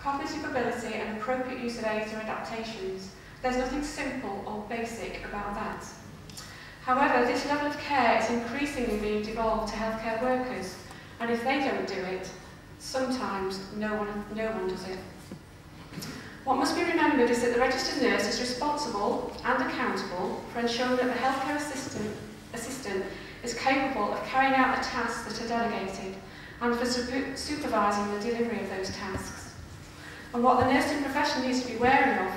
cognitive ability and appropriate use of aids or adaptations. There's nothing simple or basic about that. However, this level of care is increasingly being devolved to healthcare workers, and if they don't do it, sometimes no one does it. What must be remembered is that the registered nurse is responsible and accountable for ensuring that the healthcare assistant is capable of carrying out the tasks that are delegated and for supervising the delivery of those tasks. And what the nursing profession needs to be wary of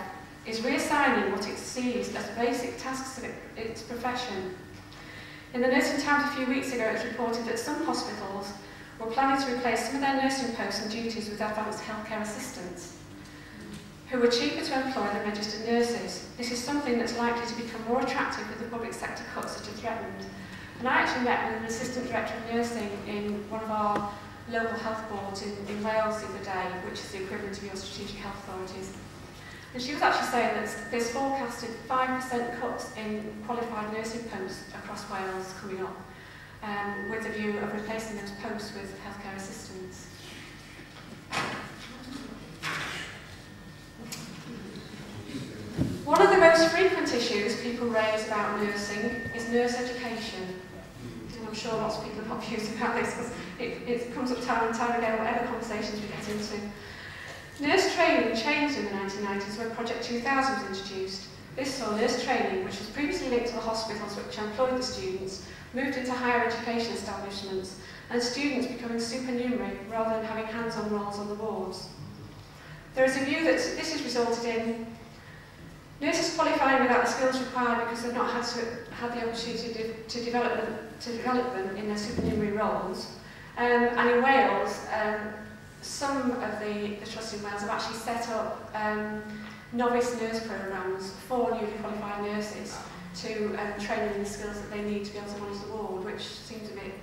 is reassigning what it sees as basic tasks of its profession. In the Nursing Times a few weeks ago, it was reported that some hospitals were planning to replace some of their nursing posts and duties with advanced healthcare assistants, who were cheaper to employ than registered nurses. This is something that's likely to become more attractive with the public sector cuts that are threatened. And I actually met with an assistant director of nursing in one of our local health boards in Wales the other day, which is the equivalent of your strategic health authorities. And she was actually saying that there's forecasted 5% cuts in qualified nursing posts across Wales coming up, with a view of replacing those posts with healthcare assistants. One of the most frequent issues people raise about nursing is nurse education. And I'm sure lots of people are not confused about this because it comes up time and time again, whatever conversations we get into. Nurse training changed in the 1990s when Project 2000 was introduced. This saw nurse training, which was previously linked to the hospitals which employed the students, moved into higher education establishments, and students becoming supernumerary rather than having hands-on roles on the wards. There is a view that this has resulted in nurses qualifying without the skills required because they've not had the opportunity to develop them in their supernumerary roles. And in Wales, some of the trusts in Wales have actually set up novice nurse programmes for newly qualified nurses to train them in the skills that they need to be able to manage the ward, which seems a bit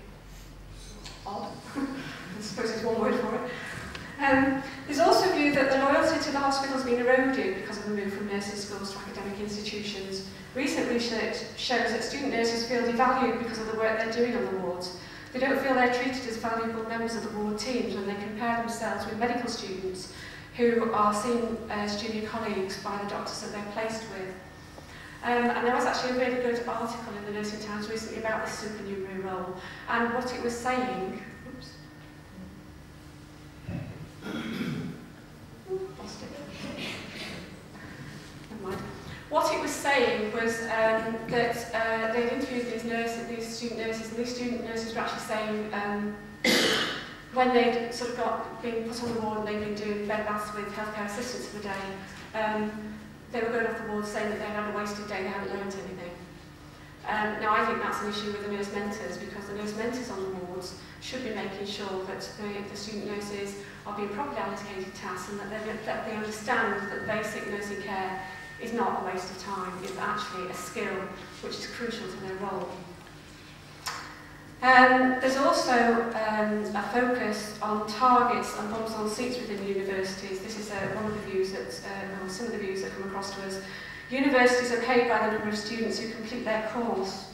odd. I suppose there's one word for it. There's also a view that the loyalty to the hospital has been eroded because of the move from nursing schools to academic institutions. Recent research shows that student nurses feel devalued because of the work they're doing on the wards. They don't feel they're treated as valuable members of the ward teams when they compare themselves with medical students who are seen as junior colleagues by the doctors that they're placed with. And there was actually a really good article in the Nursing Times recently about this supernumerary role, and what it was saying. Oops. Lost it. Never mind. What it was saying was that they'd interviewed these student nurses, and these student nurses were actually saying when they'd sort of been put on the ward and they'd been doing bed baths with healthcare assistants for the day, they were going off the ward saying that they'd had a wasted day, they hadn't learned anything. Now I think that's an issue with the nurse mentors, because the nurse mentors on the wards should be making sure that the student nurses are being properly allocated tasks and that they understand that basic nursing care is not a waste of time, it's actually a skill which is crucial to their role. There's also a focus on targets and bums on seats within universities. This is one of the views that, or some of the views that come across to us. Universities are paid by the number of students who complete their course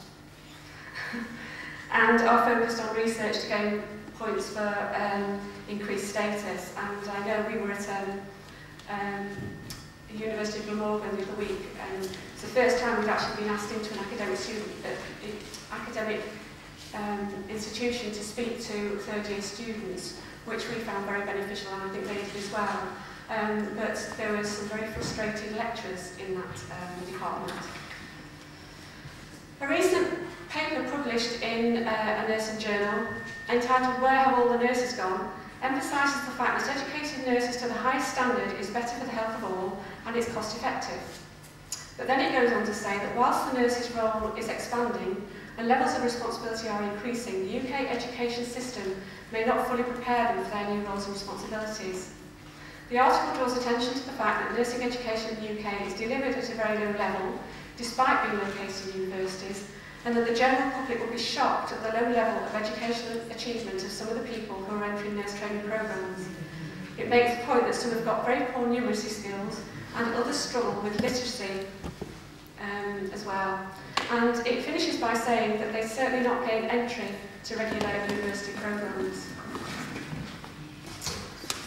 and are focused on research to gain points for increased status. And I know we were at University of Glamorgan the other week, and it's the first time we've actually been asked into an academic institution to speak to third-year students, which we found very beneficial, and I think they did as well. But there were some very frustrated lecturers in that department. A recent paper published in a nursing journal entitled "Where Have All the Nurses Gone?" emphasises the fact that educating nurses to the highest standard is better for the health of all and it's cost effective. But then it goes on to say that whilst the nurse's role is expanding and levels of responsibility are increasing, the UK education system may not fully prepare them for their new roles and responsibilities. The article draws attention to the fact that nursing education in the UK is delivered at a very low level, despite being located in universities, and that the general public will be shocked at the low level of educational achievement of some of the people who are entering nurse training programmes. It makes the point that some have got very poor numeracy skills and others struggle with literacy as well. And it finishes by saying that they certainly not gain entry to regular university programmes.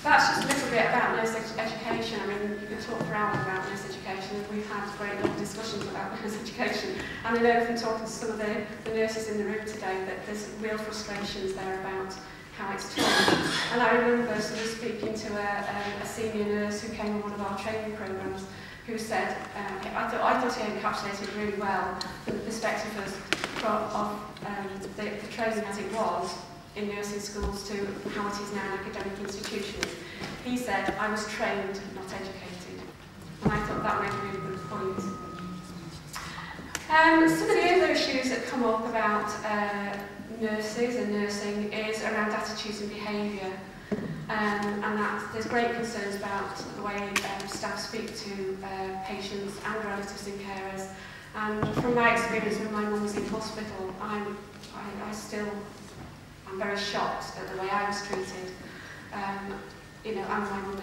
That's just a little little bit about nurse education. I mean, you can talk for hours about nurse education, and we've had great long discussions about nurse education. And I know from talking to some of the nurses in the room today that there's real frustrations there about how it's taught. And I remember sort of speaking to a senior nurse who came on one of our training programmes, who said, I thought he encapsulated really well the perspective of the training as it was in nursing schools to how it is now in academic institutions. He said, I was trained, not educated. And I thought that made a really good point. Some of the other issues that come up about nurses and nursing is around attitudes and behaviour. And that there's great concerns about the way staff speak to patients and relatives and carers. And from my experience when my mum was in hospital, I'm very shocked at the way I was treated. And my mum was